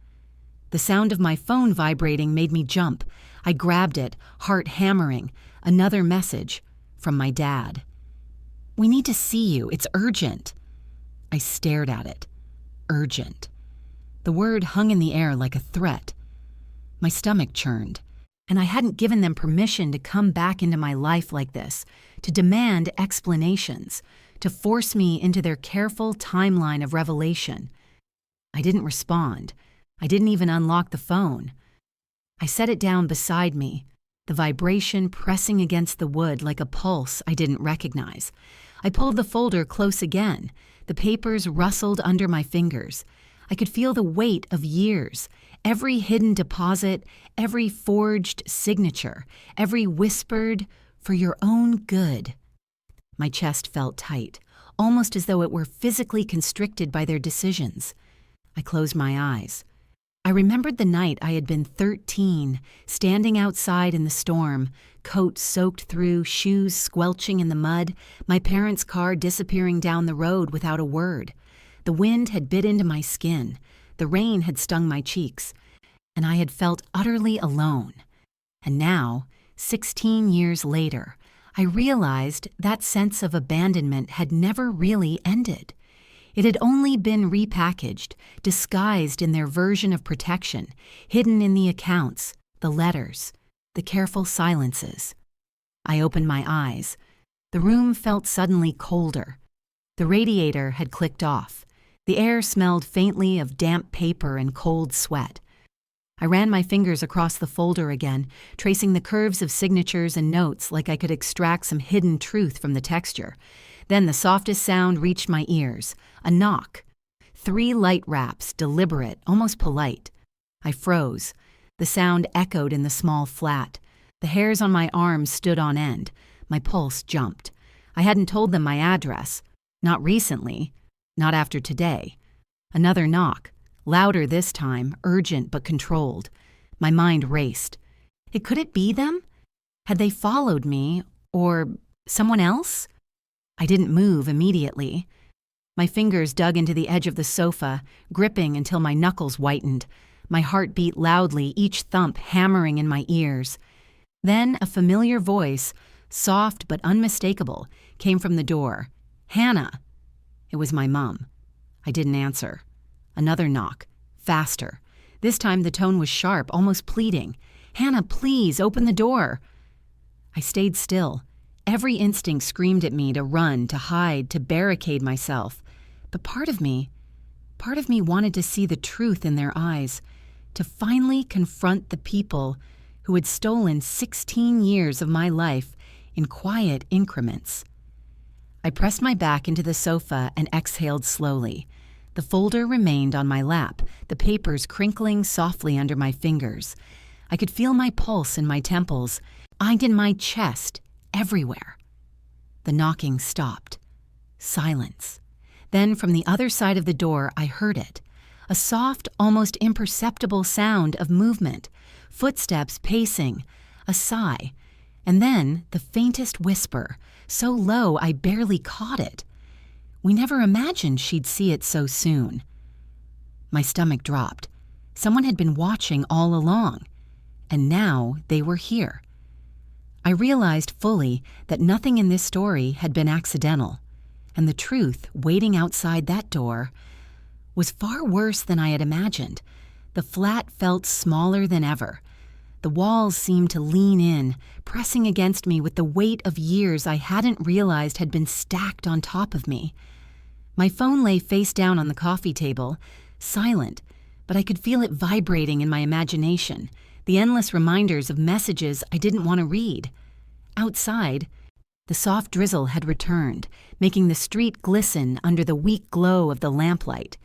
The sound of my phone vibrating made me jump. I grabbed it, heart hammering. Another message from my dad. "We need to see you. It's urgent." I stared at it. Urgent. The word hung in the air like a threat. My stomach churned. And I hadn't given them permission to come back into my life like this, to demand explanations, to force me into their careful timeline of revelation. I didn't respond. I didn't even unlock the phone. I set it down beside me, the vibration pressing against the wood like a pulse I didn't recognize. I pulled the folder close again. The papers rustled under my fingers. I could feel the weight of years, every hidden deposit, every forged signature, every whispered, "for your own good." My chest felt tight, almost as though it were physically constricted by their decisions. I closed my eyes. I remembered the night I had been 13, standing outside in the storm, coat soaked through, shoes squelching in the mud, my parents' car disappearing down the road without a word. The wind had bit into my skin, the rain had stung my cheeks, and I had felt utterly alone. And now, 16 years later, I realized that sense of abandonment had never really ended. It had only been repackaged, disguised in their version of protection, hidden in the accounts, the letters, the careful silences. I opened my eyes. The room felt suddenly colder. The radiator had clicked off. The air smelled faintly of damp paper and cold sweat. I ran my fingers across the folder again, tracing the curves of signatures and notes like I could extract some hidden truth from the texture. Then the softest sound reached my ears, a knock. 3 light raps, deliberate, almost polite. I froze. The sound echoed in the small flat. The hairs on my arms stood on end. My pulse jumped. I hadn't told them my address. Not recently. Not after today. Another knock. louder this time, urgent but controlled. My mind raced. Could it be them? Had they followed me, or someone else? I didn't move immediately. My fingers dug into the edge of the sofa, gripping until my knuckles whitened. My heart beat loudly, each thump hammering in my ears. Then a familiar voice, soft but unmistakable, came from the door. "Hannah!" It was my mom. I didn't answer. Another knock. Faster. This time the tone was sharp, almost pleading. "Hannah, please, open the door." I stayed still. Every instinct screamed at me to run, to hide, to barricade myself. But part of me wanted to see the truth in their eyes, to finally confront the people who had stolen 16 years of my life in quiet increments. I pressed my back into the sofa and exhaled slowly. The folder remained on my lap, the papers crinkling softly under my fingers. I could feel my pulse in my temples, and in my chest, everywhere. The knocking stopped. Silence. Then from the other side of the door, I heard it. A soft, almost imperceptible sound of movement, footsteps pacing, a sigh, and then the faintest whisper, so low I barely caught it. We never imagined she'd see it so soon. My stomach dropped. Someone had been watching all along, and now they were here. I realized fully that nothing in this story had been accidental, and the truth waiting outside that door was far worse than I had imagined. The flat felt smaller than ever. The walls seemed to lean in, pressing against me with the weight of years I hadn't realized had been stacked on top of me. My phone lay face down on the coffee table, silent, but I could feel it vibrating in my imagination, the endless reminders of messages I didn't want to read. Outside, the soft drizzle had returned, making the street glisten under the weak glow of the lamplight.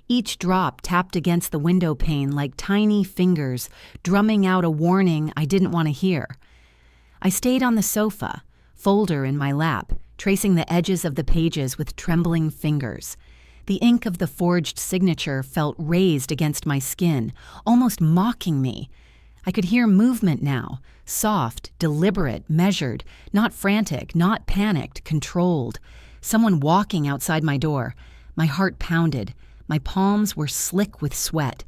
Each drop tapped against the window pane like tiny fingers, drumming out a warning I didn't want to hear. I stayed on the sofa, folder in my lap, tracing the edges of the pages with trembling fingers. The ink of the forged signature felt raised against my skin, almost mocking me. I could hear movement now, soft, deliberate, measured, not frantic, not panicked, controlled. Someone walking outside my door. My heart pounded. My palms were slick with sweat.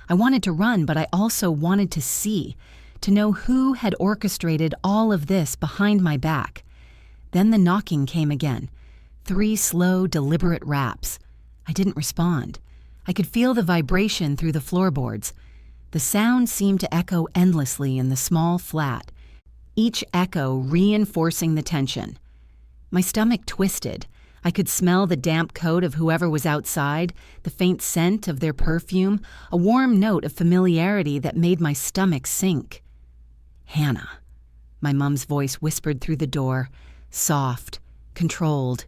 I wanted to run, but I also wanted to see, to know who had orchestrated all of this behind my back. Then the knocking came again. 3 slow, deliberate raps. I didn't respond. I could feel the vibration through the floorboards. The sound seemed to echo endlessly in the small flat, each echo reinforcing the tension. My stomach twisted. I could smell the damp coat of whoever was outside, the faint scent of their perfume, a warm note of familiarity that made my stomach sink. "Hannah," my mom's voice whispered through the door, soft, controlled,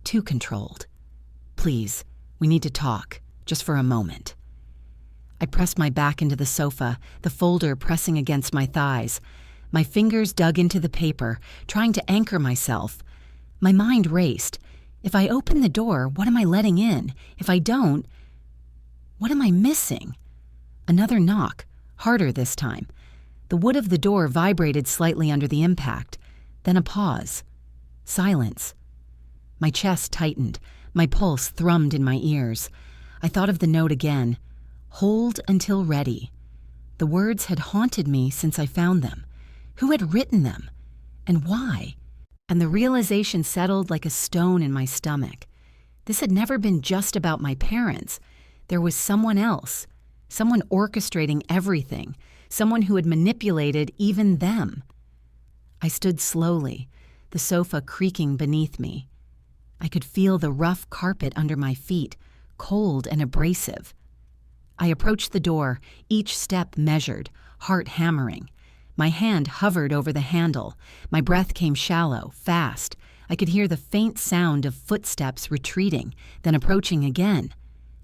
too controlled. "Please, we need to talk, just for a moment." I pressed my back into the sofa, the folder pressing against my thighs. My fingers dug into the paper, trying to anchor myself. My mind raced. If I open the door, what am I letting in? If I don't, what am I missing? Another knock, harder this time. The wood of the door vibrated slightly under the impact. Then a pause. Silence. My chest tightened. My pulse thrummed in my ears. I thought of the note again. "Hold until ready." The words had haunted me since I found them. Who had written them? And why? And the realization settled like a stone in my stomach. This had never been just about my parents. There was someone else, someone orchestrating everything, someone who had manipulated even them. I stood slowly, the sofa creaking beneath me. I could feel the rough carpet under my feet, cold and abrasive. I approached the door, each step measured, heart hammering. My hand hovered over the handle. My breath came shallow, fast. I could hear the faint sound of footsteps retreating, then approaching again.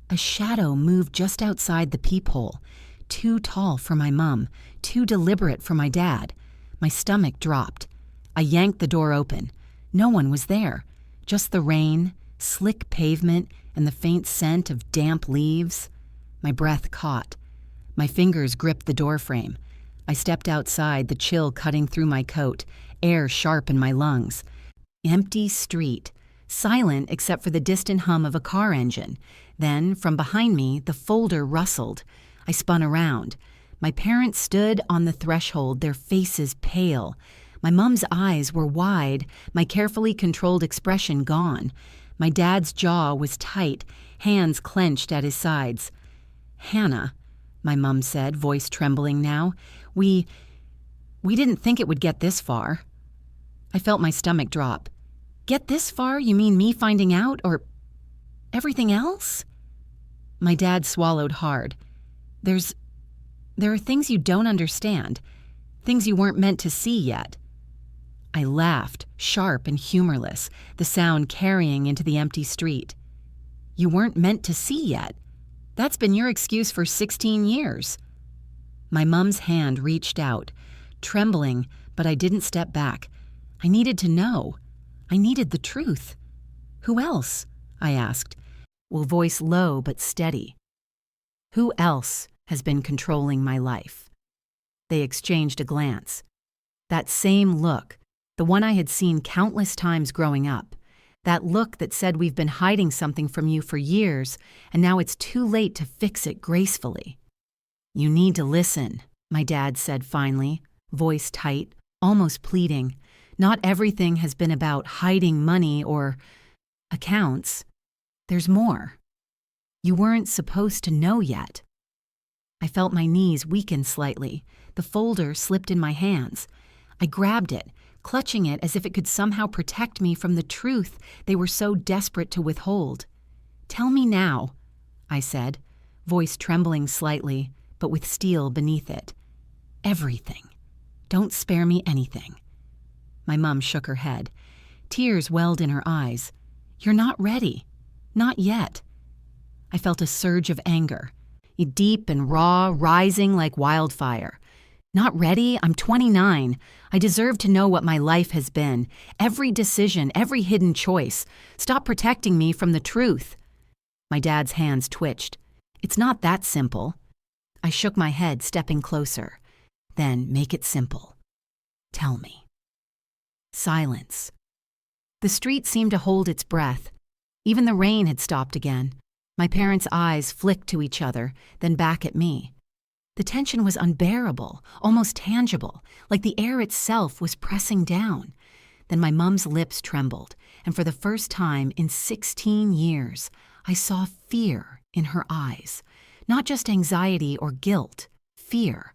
A shadow moved just outside the peephole, too tall for my mom, too deliberate for my dad. My stomach dropped. I yanked the door open. No one was there, just the rain, slick pavement, and the faint scent of damp leaves. My breath caught. My fingers gripped the doorframe. I stepped outside, the chill cutting through my coat, air sharp in my lungs. Empty street, silent except for the distant hum of a car engine. Then, from behind me, the folder rustled. I spun around. My parents stood on the threshold, their faces pale. My mom's eyes were wide, my carefully controlled expression gone. My dad's jaw was tight, hands clenched at his sides. "Hannah," my mom said, voice trembling now, we didn't think it would get this far." I felt my stomach drop. "Get this far? You mean me finding out, or everything else?" My dad swallowed hard. There are things you don't understand, things you weren't meant to see yet." I laughed, sharp and humorless, the sound carrying into the empty street. "You weren't meant to see yet? That's been your excuse for 16 years. My mom's hand reached out, trembling, but I didn't step back. I needed to know. I needed the truth. "Who else?" I asked, voice low but steady. "Who else has been controlling my life?" They exchanged a glance. That same look, the one I had seen countless times growing up, that look that said we've been hiding something from you for years, and now it's too late to fix it gracefully. "You need to listen," my dad said finally, voice tight, almost pleading. "Not everything has been about hiding money or accounts. There's more. You weren't supposed to know yet." I felt my knees weaken slightly. The folder slipped in my hands. I grabbed it, clutching it as if it could somehow protect me from the truth they were so desperate to withhold. "Tell me now," I said, voice trembling slightly, but with steel beneath it. "Everything. Don't spare me anything." My mom shook her head. Tears welled in her eyes. "You're not ready. Not yet." I felt a surge of anger, deep and raw, rising like wildfire. "Not ready? I'm 29. I deserve to know what my life has been. Every decision, every hidden choice. Stop protecting me from the truth." My dad's hands twitched. "It's not that simple." I shook my head, stepping closer. "Then make it simple. Tell me." Silence. The street seemed to hold its breath. Even the rain had stopped again. My parents' eyes flicked to each other, then back at me. The tension was unbearable, almost tangible, like the air itself was pressing down. Then my mom's lips trembled, and for the first time in 16 years, I saw fear in her eyes. Not just anxiety or guilt, fear.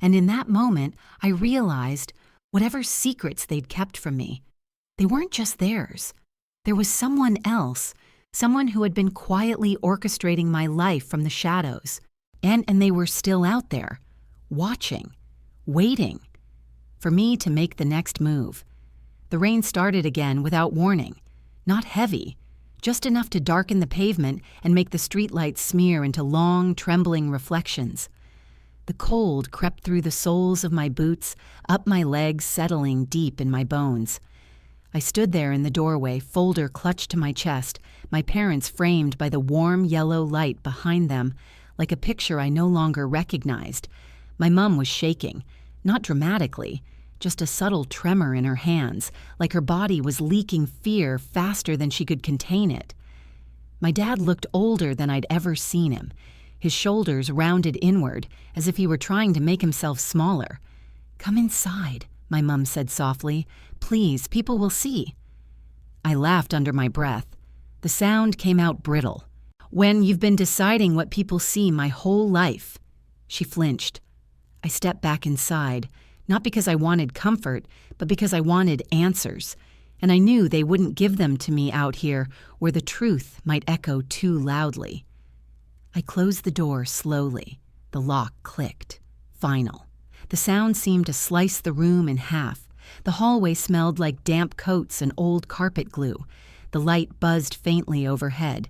And in that moment, I realized whatever secrets they'd kept from me, they weren't just theirs. There was someone else, someone who had been quietly orchestrating my life from the shadows. And they were still out there, watching, waiting, for me to make the next move. The rain started again without warning, not heavy, just enough to darken the pavement and make the streetlights smear into long, trembling reflections. The cold crept through the soles of my boots, up my legs, settling deep in my bones. I stood there in the doorway, folder clutched to my chest, my parents framed by the warm yellow light behind them, like a picture I no longer recognized. My mom was shaking, not dramatically, just a subtle tremor in her hands, like her body was leaking fear faster than she could contain it. My dad looked older than I'd ever seen him, his shoulders rounded inward, as if he were trying to make himself smaller. "Come inside," my mom said softly. "Please, people will see." I laughed under my breath. The sound came out brittle. "When you've been deciding what people see my whole life." She flinched. I stepped back inside, not because I wanted comfort, but because I wanted answers, and I knew they wouldn't give them to me out here where the truth might echo too loudly. I closed the door slowly. The lock clicked. Final. The sound seemed to slice the room in half. The hallway smelled like damp coats and old carpet glue. The light buzzed faintly overhead.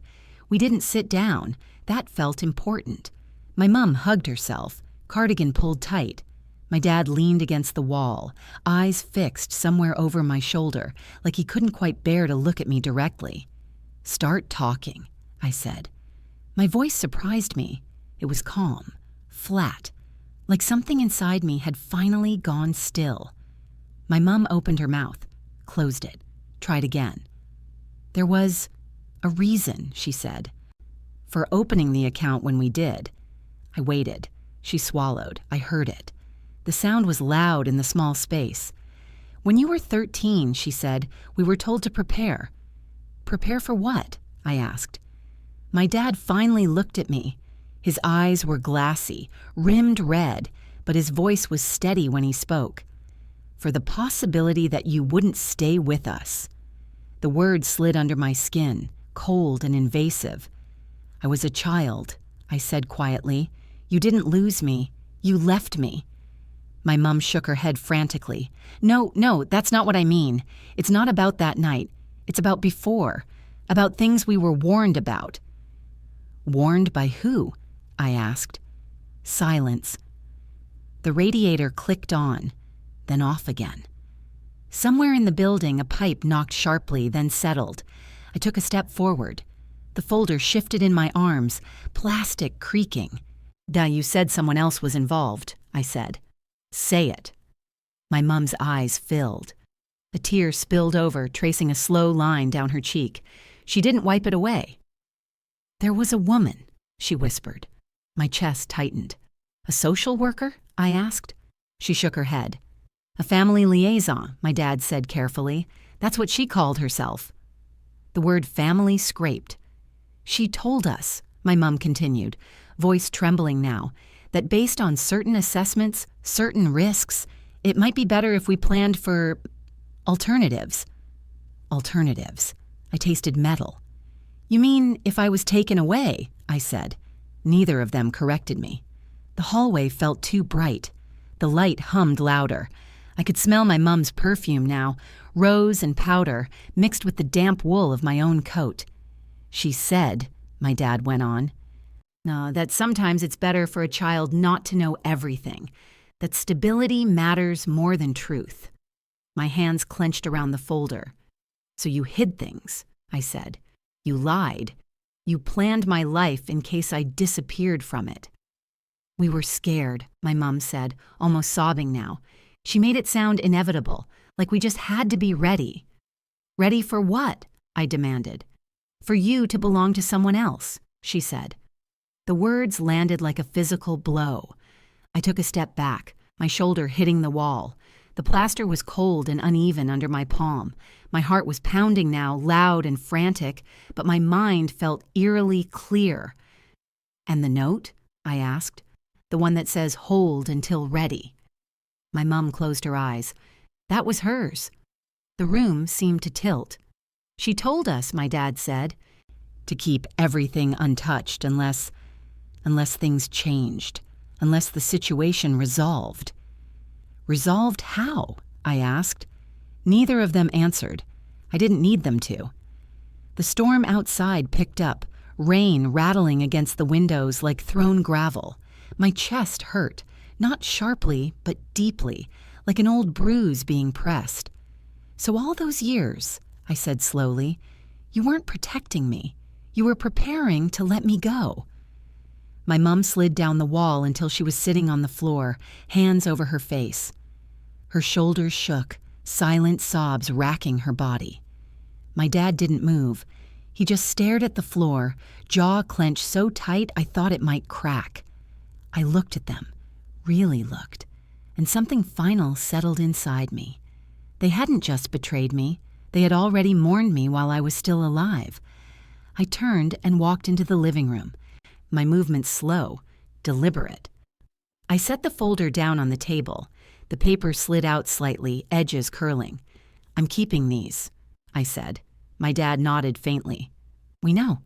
We didn't sit down. That felt important. My mom hugged herself, cardigan pulled tight. My dad leaned against the wall, eyes fixed somewhere over my shoulder, like he couldn't quite bear to look at me directly. "Start talking," I said. My voice surprised me. It was calm, flat, like something inside me had finally gone still. My mom opened her mouth, closed it, tried again. There was a reason, she said, for opening the account when we did. I waited. She swallowed. I heard it. The sound was loud in the small space. When you were 13, she said, we were told to prepare. Prepare for what? I asked. My dad finally looked at me. His eyes were glassy, rimmed red, but his voice was steady when he spoke. For the possibility that you wouldn't stay with us. The word slid under my skin, cold and invasive. I was a child, I said quietly. You didn't lose me. You left me. My mum shook her head frantically. No, that's not what I mean. It's not about that night. It's about before. About things we were warned about. Warned by who? I asked. Silence. The radiator clicked on, then off again. Somewhere in the building, a pipe knocked sharply, then settled. I took a step forward. The folder shifted in my arms, plastic creaking. You said someone else was involved, I said. Say it. My mum's eyes filled. A tear spilled over, tracing a slow line down her cheek. She didn't wipe it away. There was a woman, she whispered. My chest tightened. A social worker? I asked. She shook her head. A family liaison, my dad said carefully. That's what she called herself. The word family scraped. She told us, my mum continued, voice trembling now, that based on certain assessments, certain risks, it might be better if we planned for alternatives. Alternatives. I tasted metal. You mean if I was taken away? I said. Neither of them corrected me. The hallway felt too bright. The light hummed louder. I could smell my mum's perfume now, rose and powder, mixed with the damp wool of my own coat. She said, my dad went on, that sometimes it's better for a child not to know everything, that stability matters more than truth. My hands clenched around the folder. So you hid things, I said. You lied. You planned my life in case I disappeared from it. We were scared, my mum said, almost sobbing now. She made it sound inevitable, like we just had to be ready. Ready for what? I demanded. For you to belong to someone else, she said. The words landed like a physical blow. I took a step back, my shoulder hitting the wall. The plaster was cold and uneven under my palm. My heart was pounding now, loud and frantic, but my mind felt eerily clear. And the note? I asked. The one that says, hold until ready. My mum closed her eyes. That was hers. The room seemed to tilt. She told us, my dad said, to keep everything untouched unless things changed, unless the situation resolved. Resolved how? I asked. Neither of them answered. I didn't need them to. The storm outside picked up, rain rattling against the windows like thrown gravel. My chest hurt, not sharply, but deeply, like an old bruise being pressed. So all those years, I said slowly, you weren't protecting me. You were preparing to let me go. My mum slid down the wall until she was sitting on the floor, hands over her face. Her shoulders shook, silent sobs racking her body. My dad didn't move. He just stared at the floor, jaw clenched so tight I thought it might crack. I looked at them, really looked, and something final settled inside me. They hadn't just betrayed me. They had already mourned me while I was still alive. I turned and walked into the living room, my movements slow, deliberate. I set the folder down on the table. The paper slid out slightly, edges curling. I'm keeping these, I said. My dad nodded faintly. We know.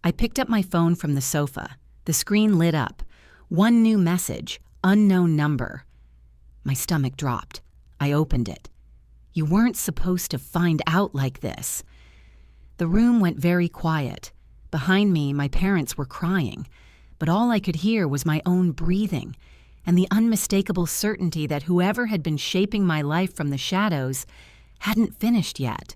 I picked up my phone from the sofa. The screen lit up. One new message, unknown number. My stomach dropped. I opened it. You weren't supposed to find out like this. The room went very quiet. Behind me, my parents were crying, but all I could hear was my own breathing and the unmistakable certainty that whoever had been shaping my life from the shadows hadn't finished yet.